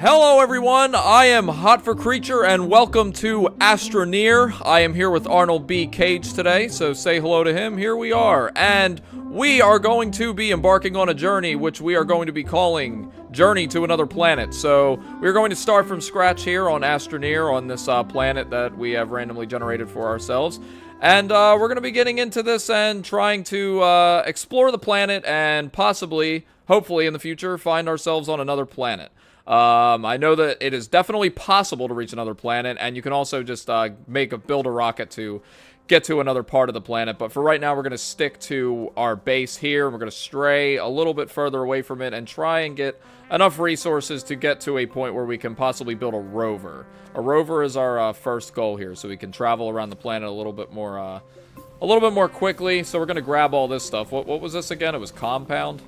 Hello everyone, I am Hot for Creature and welcome to Astroneer. I am here with Arnold B. Cage today, so say hello to him. Here we are, and we are going to be embarking on a journey which we are going to be calling Journey to Another Planet. So we're going to start from scratch here on Astroneer, on this planet that we have randomly generated for ourselves. And we're going to be getting into this and trying to explore the planet and possibly, hopefully in the future, find ourselves on another planet. I know that it is definitely possible to reach another planet, and you can also just build a rocket to get to another part of the planet. But for right now, we're going to stick to our base here. We're going to stray a little bit further away from it and try and get enough resources to get to a point where we can possibly build a rover. A rover is our first goal here, so we can travel around the planet a little bit more quickly. So we're going to grab all this stuff. What was this again? It was compound,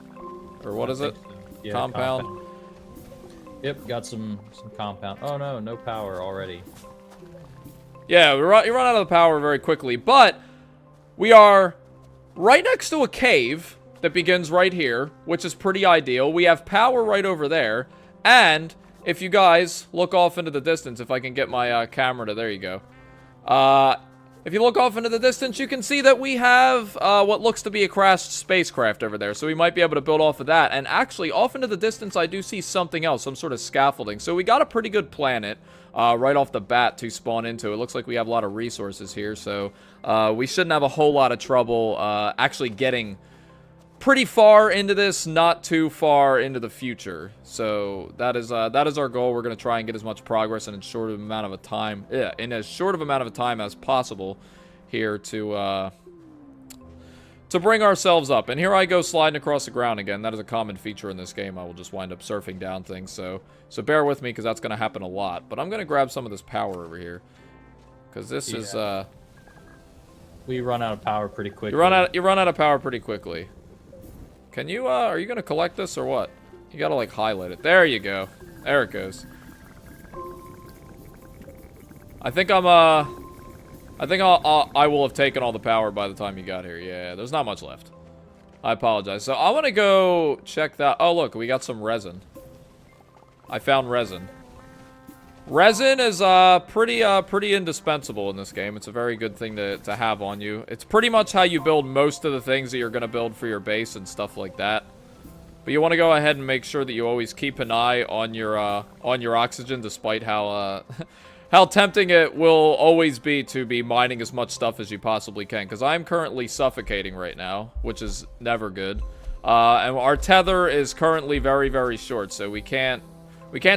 or what is it? Yeah, compound. Yep, got some compound. Oh no, no power already. Yeah, you run out of the power very quickly, but we are right next to a cave that begins right here, which is pretty ideal. We have power right over there, and if you guys look off into the distance, if I can get my camera to, there you go. If you look off into the distance, you can see that we have what looks to be a crashed spacecraft over there. So we might be able to build off of that. And actually, off into the distance, I do see something else, some sort of scaffolding. So we got a pretty good planet right off the bat to spawn into. It looks like we have a lot of resources here. So we shouldn't have a whole lot of trouble actually getting pretty far into this, not too far into the future. So that is our goal. We're going to try and get as much progress in as short of amount of a time, as possible here to bring ourselves up. And here I go sliding across the ground again. That is a common feature in this game. I will just wind up surfing down things. So bear with me because that's going to happen a lot. But I'm going to grab some of this power over here because this is we run out of power pretty quickly. You run out of power pretty quickly. Can you, are you gonna collect this or what? You gotta, like, highlight it. There you go. There it goes. I think I will have taken all the power by the time you got here. Yeah, there's not much left. I apologize. So I want to go check that. Oh, look, we got some resin. I found resin. Resin is pretty indispensable in this game. It's a very good thing to have on you. It's pretty much how you build most of the things that you're going to build for your base and stuff like that. But you want to go ahead and make sure that you always keep an eye on your oxygen, despite how how tempting it will always be to be mining as much stuff as you possibly can. Because I'm currently suffocating right now, which is never good. And our tether is currently very, very short, so we can't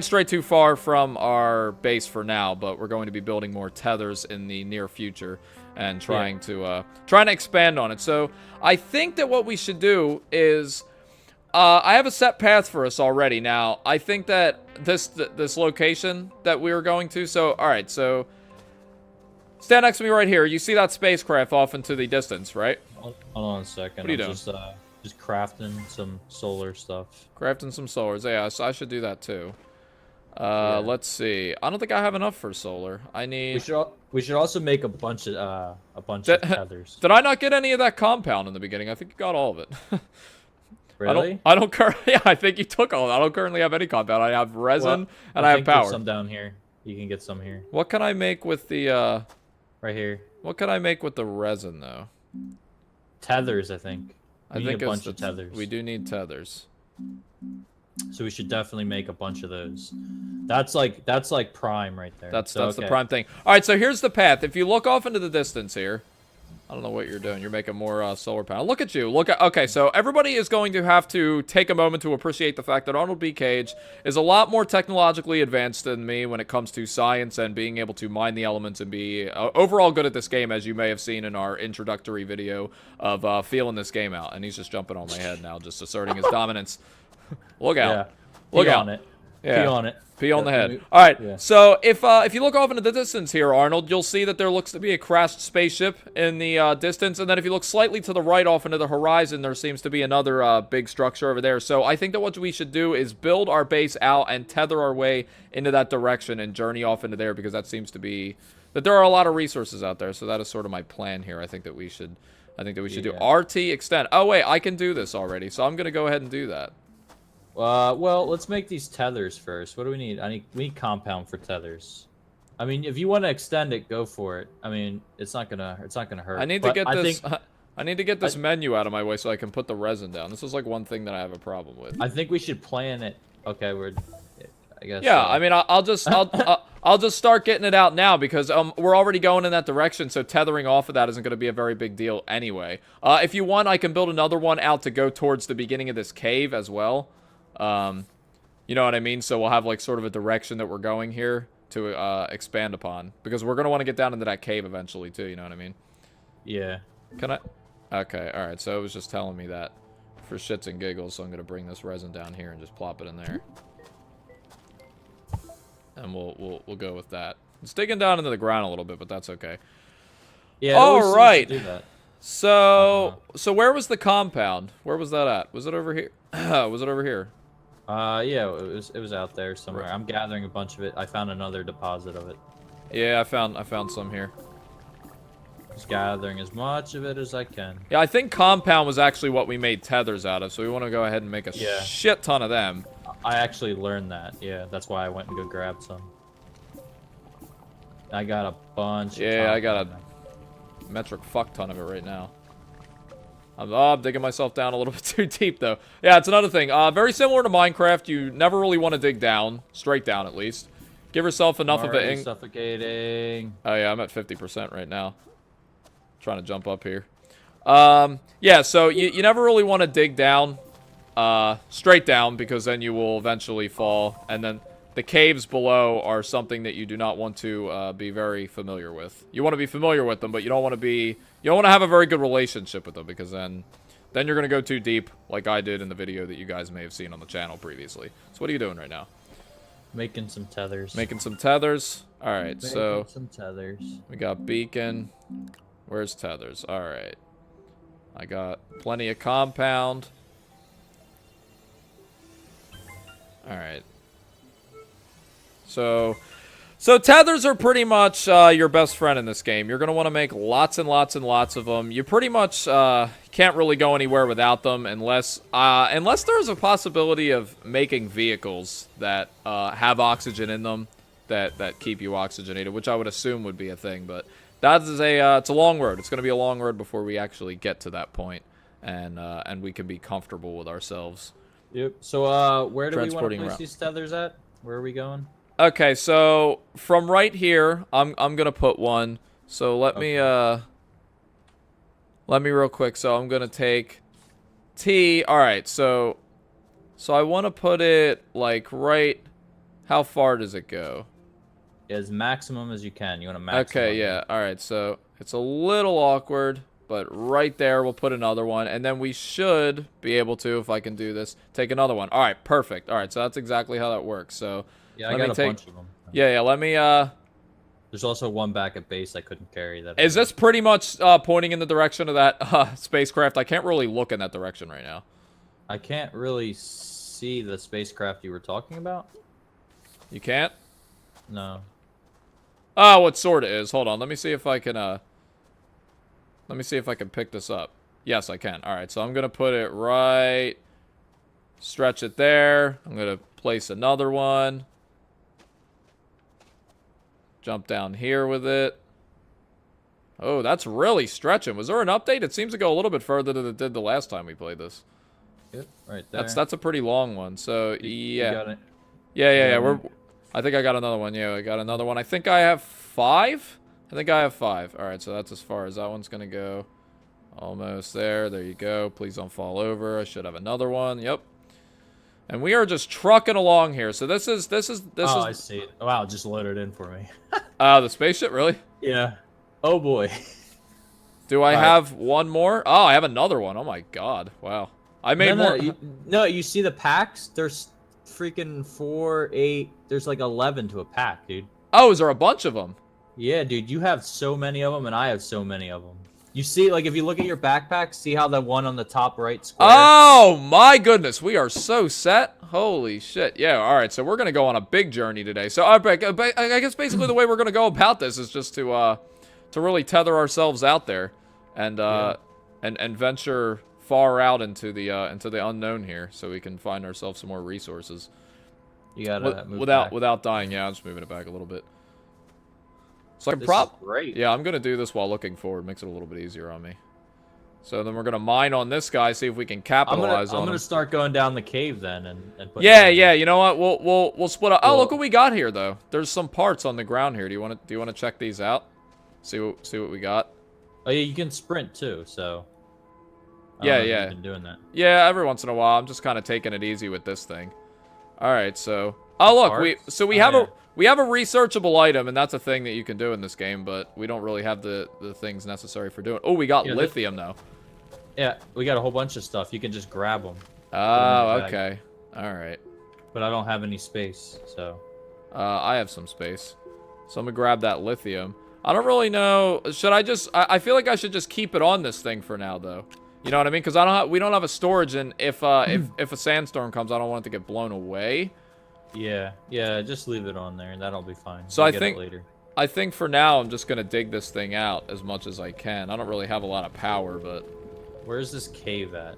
stray too far from our base for now, but we're going to be building more tethers in the near future and trying to expand on it. So I think that what we should do is I have a set path for us already. Now I think that this location that we were going to. So all right, so stand next to me right here. You see that spacecraft off into the distance, right? Hold on a second. What are you doing? Just crafting some solar stuff. Crafting some solars. Yeah, so I should do that too. Yeah. Let's see. I don't think I have enough for solar. I need. We should also make a bunch of tethers. Did I not get any of that compound in the beginning? I think you got all of it. Really? I don't currently. Yeah, I think you took all of it. I don't currently have any compound. I have resin and I have power. There's some down here. You can get some here. What can I make with the? Right here. What can I make with the resin though? Tethers, I think. I think a bunch of tethers. We do need tethers. So we should definitely make a bunch of those. That's like prime right there. That's the prime thing. All right, so here's the path. If you look off into the distance here, I don't know what you're doing. You're making more solar panel. Look at you. Okay, so everybody is going to have to take a moment to appreciate the fact that Arnold B. Cage is a lot more technologically advanced than me when it comes to science and being able to mine the elements and be overall good at this game, as you may have seen in our introductory video of feeling this game out. And he's just jumping on my head now, just asserting his dominance. Look out. Yeah. Look out. On it. Yeah. Pee on it. Pee on the head. All right. Yeah. So if you look off into the distance here, Arnold, you'll see that there looks to be a crashed spaceship in the distance. And then if you look slightly to the right off into the horizon, there seems to be another big structure over there. So I think that what we should do is build our base out and tether our way into that direction and journey off into there, because that seems to be that there are a lot of resources out there. So that is sort of my plan here. I think that we should do RT extend. Oh wait, I can do this already. So I'm going to go ahead and do that. Well, let's make these tethers first. What do we need? We need compound for tethers. I mean, if you want to extend it, go for it. I mean, it's not gonna hurt. I need to get this. Think, I need to get this menu out of my way so I can put the resin down. This is like one thing that I have a problem with. I think we should plan it. Okay, I guess. Yeah, I mean, I'll just start getting it out now because we're already going in that direction. So tethering off of that isn't going to be a very big deal anyway. If you want, I can build another one out to go towards the beginning of this cave as well. You know what I mean? So we'll have like sort of a direction that we're going here to expand upon because we're gonna want to get down into that cave eventually too. You know what I mean? Yeah. Can I? Okay, all right. So it was just telling me that for shits and giggles. So I'm gonna bring this resin down here and just plop it in there, and we'll go with that. It's digging down into the ground a little bit, but that's okay. Yeah. All right. Do that. So so where was the compound? Where was that at? Was it over here? Was it over here? Yeah, it was out there somewhere. Right. I'm gathering a bunch of it. I found another deposit of it. Yeah, I found some here. Just gathering as much of it as I can. Yeah, I think compound was actually what we made tethers out of, so we want to go ahead and make a shit ton of them. I actually learned that. Yeah, that's why I went and go grab some. I got a bunch. Yeah, I got a metric fuck ton of it right now. I'm digging myself down a little bit too deep, though. Yeah, it's another thing. Very similar to Minecraft, you never really want to dig down. Straight down, at least. Give yourself enough of it. Suffocating. Oh, yeah, I'm at 50% right now. Trying to jump up here. Yeah, so you never really want to dig down. Straight down, because then you will eventually fall. And then the caves below are something that you do not want to be very familiar with. You want to be familiar with them, but you don't want to be... You don't want to have a very good relationship with them, because then you're going to go too deep, like I did in the video that you guys may have seen on the channel previously. So what are you doing right now? Making some tethers. Making some tethers? Alright, so... Making some tethers. We got beacon. Where's tethers? Alright. I got plenty of compound. Alright. So tethers are pretty much your best friend in this game. You're going to want to make lots and lots and lots of them. You pretty much can't really go anywhere without them unless there's a possibility of making vehicles that have oxygen in them that keep you oxygenated, which I would assume would be a thing. But that is it's a long road. It's going to be a long road before we actually get to that point and we can be comfortable with ourselves. Yep. So where do we want to place around. these tethers at? Where are we going? Okay, so from right here, I'm gonna put one. So let me real quick. So I'm gonna take T. All right, so I want to put it like right. How far does it go? As maximum as you can. You want to maximum. Okay, yeah. All right, so it's a little awkward, but right there we'll put another one, and then we should be able to, if I can do this, take another one. All right, perfect. All right, so that's exactly how that works. So. Yeah, I got a bunch of them. Yeah, let me, There's also one back at base I couldn't carry. That Is this pretty much pointing in the direction of that spacecraft? I can't really look in that direction right now. I can't really see the spacecraft you were talking about. You can't? No. Oh, what sort of is? Hold on, let me see if I can, let me see if I can pick this up. Yes, I can. Alright, so I'm gonna put it right... Stretch it there. I'm gonna place another one. Jump down here with it. Oh, that's really stretching. Was there an update? It seems to go a little bit further than it did the last time we played this. Yep, right there. That's a pretty long one. So yeah. You got it. Yeah. I think I got another one. Yeah, I got another one. I think I have 5. I think I have 5. All right, so that's as far as that one's gonna go. Almost there. There you go. Please don't fall over. I should have another one. Yep. And we are just trucking along here. So this is. Oh, I see it. Wow, it just loaded in for me. The spaceship, really? Yeah. Oh boy. Do I have one more? Oh, I have another one. Oh my god. Wow. I made more. No, you see the packs? There's freaking 4, 8. There's like 11 to a pack, dude. Oh, is there a bunch of them? Yeah, dude. You have so many of them, and I have so many of them. You see, like, if you look at your backpack, see how the one on the top right square? Oh, my goodness. We are so set. Holy shit. Yeah, all right. So we're going to go on a big journey today. So I guess basically the way we're going to go about this is just to really tether ourselves out there and venture far out into the unknown here, so we can find ourselves some more resources. You gotta move without dying. Yeah, I'm just moving it back a little bit. So I can great. Yeah, I'm gonna do this while looking forward. Makes it a little bit easier on me. So then we're gonna mine on this guy, see if we can capitalize on him. I'm gonna start going down the cave then and put yeah. You know what? We'll split up. Cool. Oh, look what we got here though. There's some parts on the ground here. Do you want to check these out? See what we got. Oh yeah, you can sprint too. So. Yeah. You've been doing that. Yeah, every once in a while. I'm just kind of taking it easy with this thing. All right, so. Oh look, we have a researchable item, and that's a thing that you can do in this game, but we don't really have the things necessary for doing it. Oh, we got lithium though. Yeah, we got a whole bunch of stuff. You can just grab them. Oh, okay. All right. But I don't have any space, so. I have some space. So I'm gonna grab that lithium. I don't really know. Should I just? I feel like I should just keep it on this thing for now, though. You know what I mean? Because we don't have a storage, and if a sandstorm comes, I don't want it to get blown away. Yeah, just leave it on there, and that'll be fine. So we'll I get think it later. I think for now I'm just gonna dig this thing out as much as I can. I don't really have a lot of power, but. Where's this cave at?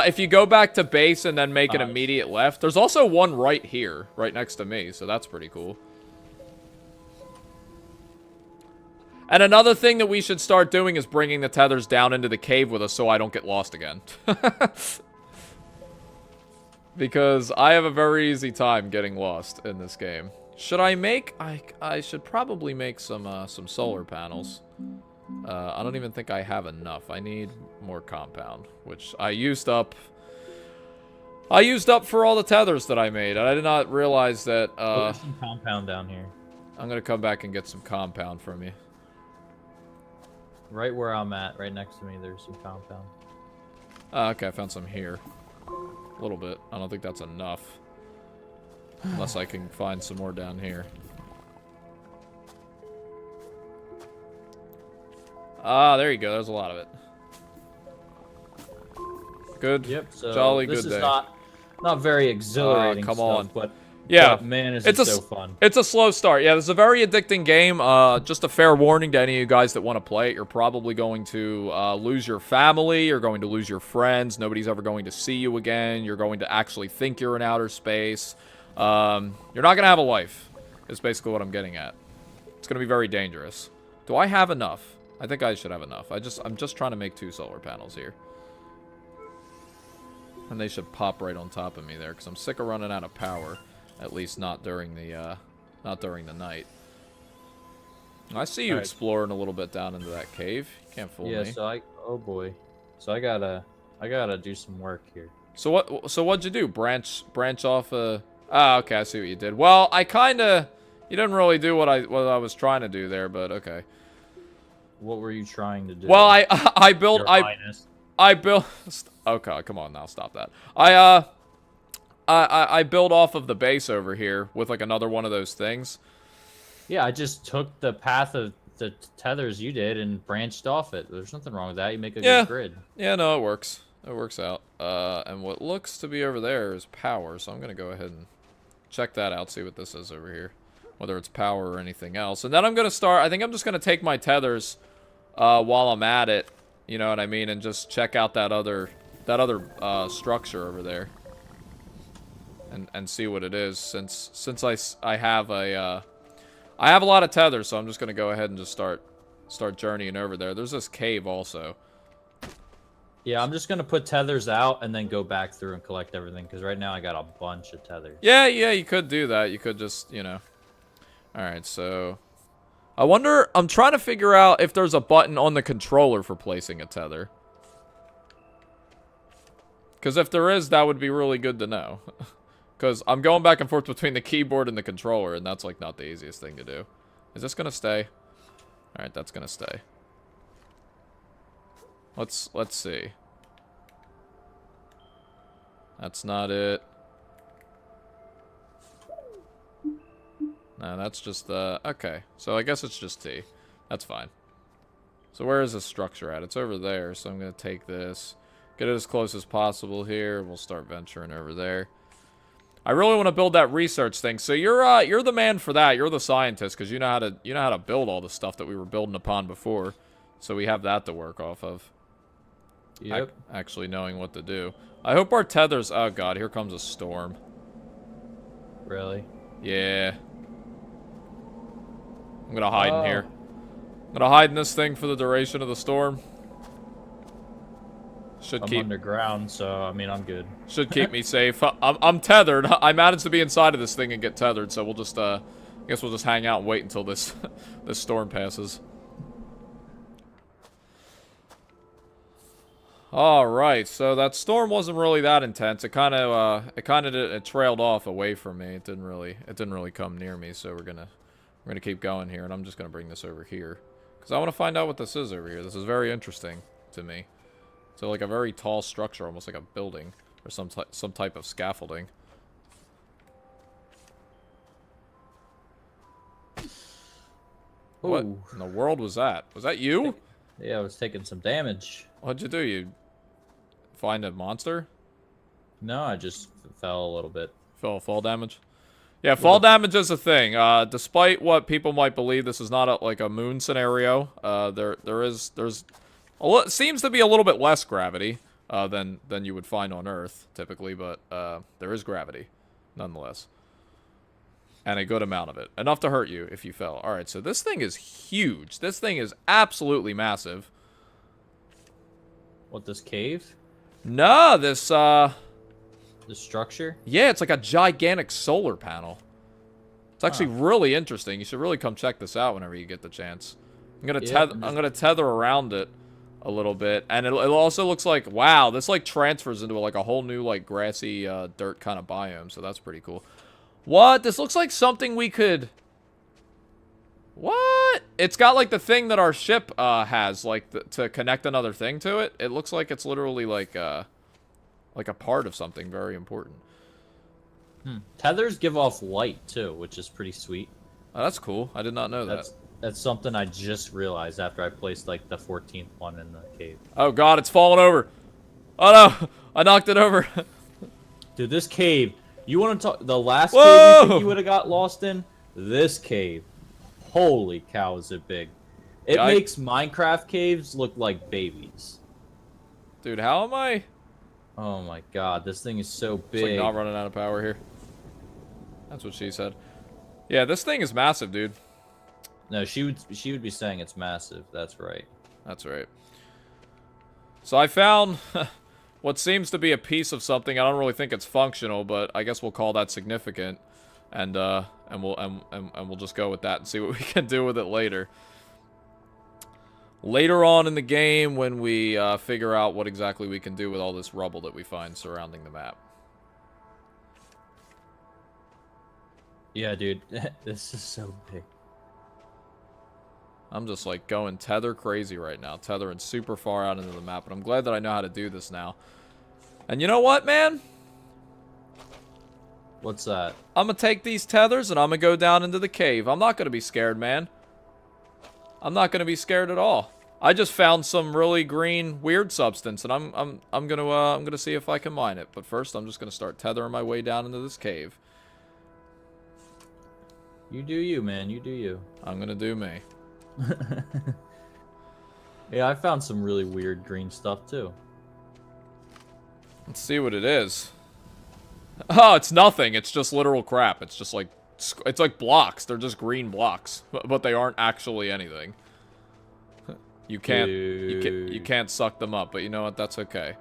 If you go back to base and then make an immediate left, there's also one right here, right next to me, so that's pretty cool. And another thing that we should start doing is bringing the tethers down into the cave with us so I don't get lost again. Because I have a very easy time getting lost in this game. Should I make... I should probably make some solar panels. I don't even think I have enough. I need more compound, which I used up. I used up for all the tethers that I made. I did not realize that. There's some compound down here. I'm gonna come back and get some compound from you. Right where I'm at, right next to me, there's some compound. Okay, I found some here. A little bit. I don't think that's enough. Unless I can find some more down here. Ah, there you go. There's a lot of it. Good. Yep. So jolly this good is day. not very exhilarating. Come stuff, on. But yeah, man, is it's it so fun. It's a slow start. Yeah, this is a very addicting game. Just a fair warning to any of you guys that want to play it. You're probably going to lose your family. You're going to lose your friends. Nobody's ever going to see you again. You're going to actually think you're in outer space. You're not going to have a life. Is basically what I'm getting at. It's going to be very dangerous. Do I have enough? I think I should have enough. I'm just trying to make 2 solar panels here. And they should pop right on top of me there, because I'm sick of running out of power. At least not during the night. I see you exploring a little bit down into that cave. You can't fool me. Yeah, so oh boy. So I gotta do some work here. So what'd you do? Branch off okay, I see what you did. Well, you didn't really do what I was trying to do there, but okay. What were you trying to do? Well, I built okay, come on now, stop that. I built off of the base over here with like another one of those things. Yeah, I just took the path of the tethers you did and branched off it. There's nothing wrong with that. You make a good grid. Yeah, no, it works. It works out. And what looks to be over there is power, so I'm gonna go ahead and check that out, see what this is over here. Whether it's power or anything else. And then I'm gonna start, I think I'm just gonna take my tethers while I'm at it, you know what I mean, and just check out that other structure over there. And see what it is, since I have a lot of tethers, so I'm just gonna go ahead and just start journeying over there. There's this cave also. Yeah, I'm just gonna put tethers out and then go back through and collect everything, because right now I got a bunch of tethers. Yeah, you could do that. You could just, you know. Alright, so I wonder, I'm trying to figure out if there's a button on the controller for placing a tether. Because if there is, that would be really good to know. Because I'm going back and forth between the keyboard and the controller, and that's like not the easiest thing to do. Is this gonna stay? Alright, that's gonna stay. Let's see. That's not it. No, that's just okay. So I guess it's just T. That's fine. So where is this structure at? It's over there, so I'm gonna take this. Get it as close as possible here. We'll start venturing over there. I really want to build that research thing. So you're the man for that. You're the scientist, because you know how to build all the stuff that we were building upon before. So we have that to work off of. Yep. Actually knowing what to do. I hope our tethers... Oh, God. Here comes a storm. Really? Yeah. I'm gonna hide in here. I'm gonna hide in this thing for the duration of the storm. I'm underground, so, I mean, I'm good. Should keep me safe. I'm tethered. I managed to be inside of this thing and get tethered, so we'll just, I guess we'll just hang out and wait until this, this storm passes. Alright, so that storm wasn't really that intense. It it trailed off away from me. It didn't really come near me, so we're gonna keep going here, and I'm just gonna bring this over here. Because I want to find out what this is over here. This is very interesting to me. So like a very tall structure, almost like a building, or some type of scaffolding. Ooh. What in the world was that? Was that you? Yeah, I was taking some damage. What'd you do? You find a monster? No, I just fell a little bit. Fall damage? Yeah, fall damage is a thing. Despite what people might believe, this is not like a moon scenario. It seems to be a little bit less gravity than you would find on Earth typically, but there is gravity nonetheless, and a good amount of it, enough to hurt you if you fell. All right, so this thing is huge. This thing is absolutely massive. What, this cave? No, this The structure? yeah, it's like a gigantic solar panel. It's actually really interesting. You should really come check this out whenever you get the chance. I'm gonna tether around it a little bit, and it also looks like, wow, this like transfers into like a whole new like grassy dirt kind of biome, so that's pretty cool. What? This looks like something we could... What? It's got like the thing that our ship has, like to connect another thing to it. It looks like it's literally like a part of something very important. Tethers give off light too, which is pretty sweet. Oh, that's cool. I did not know that. That's something I just realized after I placed like the 14th one in the cave. Oh God, it's falling over. Oh no, I knocked it over. Dude, this cave. You want to talk? The last Whoa! cave you think you would have got lost in? This cave. Holy cow, is it big? It makes Minecraft caves look like babies. Dude, how am I? Oh my God, this thing is so big. It's like not running out of power here. That's what she said. Yeah, this thing is massive, dude. No, she would be saying it's massive. That's right. That's right. So I found what seems to be a piece of something. I don't really think it's functional, but I guess we'll call that significant, and we'll just go with that and see what we can do with it later. Later on in the game, when we figure out what exactly we can do with all this rubble that we find surrounding the map. Yeah, dude, this is so big. I'm just like going tether crazy right now, tethering super far out into the map, but I'm glad that I know how to do this now. And you know what, man? What's that? I'm gonna take these tethers and I'm gonna go down into the cave. I'm not gonna be scared, man. I'm not gonna be scared at all. I just found some really green weird substance, and I'm gonna see if I can mine it. But first, I'm just gonna start tethering my way down into this cave. You do you, man. You do you. I'm gonna do me. Yeah, I found some really weird green stuff too. Let's see what it is. Oh, it's nothing. It's just literal crap. It's just like, it's like blocks. They're just green blocks, but they aren't actually anything. You can't suck them up, but you know what? That's okay.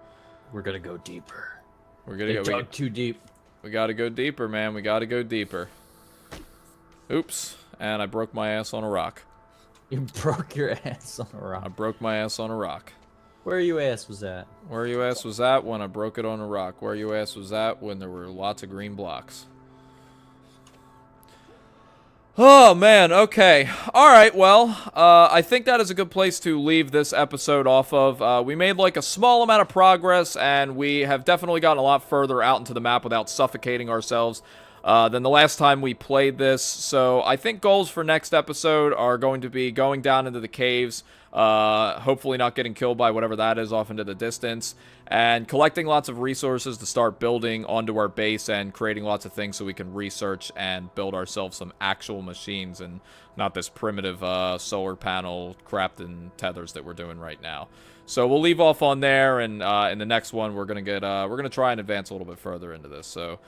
We're gonna go deeper. We're gonna go too deep. We gotta go deeper, man. We gotta go deeper. Oops, and I broke my ass on a rock. You broke your ass on a rock. I broke my ass on a rock. Where you ass was at? Where you ass was at when I broke it on a rock? Where you ass was at when there were lots of green blocks? Oh, man, okay. Alright, well, I think that is a good place to leave this episode off of. We made, like, a small amount of progress, and we have definitely gotten a lot further out into the map without suffocating ourselves. than the last time we played this. So I think goals for next episode are going to be going down into the caves, hopefully not getting killed by whatever that is off into the distance, and collecting lots of resources to start building onto our base and creating lots of things so we can research and build ourselves some actual machines and not this primitive solar panel Cretin tethers that we're doing right now. So we'll leave off on there, and in the next one we're gonna try and advance a little bit further into this. So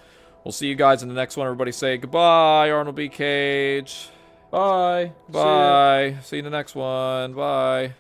we'll see you guys in the next one. Everybody say goodbye, Arnold B. Cage. Bye. Bye. See you in the next one. Bye.